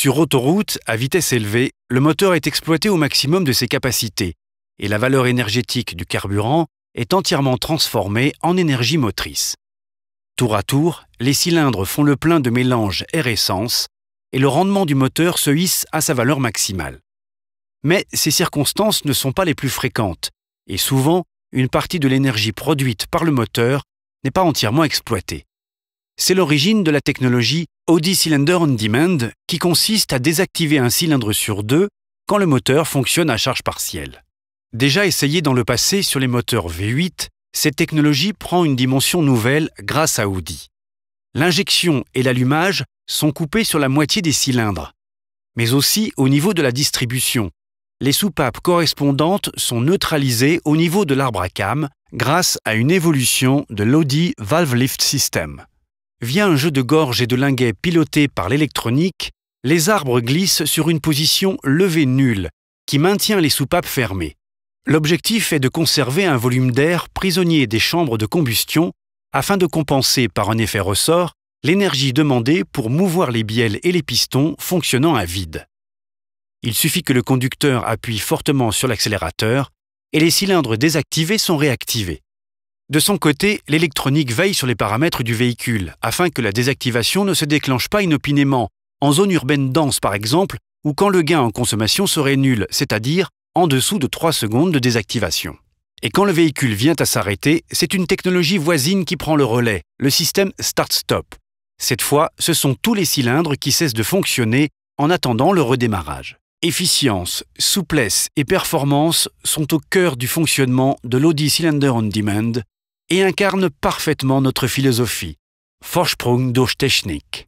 Sur autoroute, à vitesse élevée, le moteur est exploité au maximum de ses capacités et la valeur énergétique du carburant est entièrement transformée en énergie motrice. Tour à tour, les cylindres font le plein de mélange air-essence et le rendement du moteur se hisse à sa valeur maximale. Mais ces circonstances ne sont pas les plus fréquentes et souvent, une partie de l'énergie produite par le moteur n'est pas entièrement exploitée. C'est l'origine de la technologie OD Cylinder on Demand qui consiste à désactiver un cylindre sur deux quand le moteur fonctionne à charge partielle. Déjà essayée dans le passé sur les moteurs V8, cette technologie prend une dimension nouvelle grâce à Audi. L'injection et l'allumage sont coupés sur la moitié des cylindres, mais aussi au niveau de la distribution. Les soupapes correspondantes sont neutralisées au niveau de l'arbre à cames grâce à une évolution de l'Audi Valve Lift System. Via un jeu de gorge et de linguets piloté par l'électronique, les arbres glissent sur une position levée nulle qui maintient les soupapes fermées. L'objectif est de conserver un volume d'air prisonnier des chambres de combustion afin de compenser par un effet ressort l'énergie demandée pour mouvoir les bielles et les pistons fonctionnant à vide. Il suffit que le conducteur appuie fortement sur l'accélérateur et les cylindres désactivés sont réactivés. De son côté, l'électronique veille sur les paramètres du véhicule afin que la désactivation ne se déclenche pas inopinément, en zone urbaine dense par exemple, ou quand le gain en consommation serait nul, c'est-à-dire en dessous de 3 secondes de désactivation. Et quand le véhicule vient à s'arrêter, c'est une technologie voisine qui prend le relais, le système Start-Stop. Cette fois, ce sont tous les cylindres qui cessent de fonctionner en attendant le redémarrage. Efficience, souplesse et performance sont au cœur du fonctionnement de l'Audi Cylinder on Demand et incarnent parfaitement notre philosophie. Vorsprung durch Technik.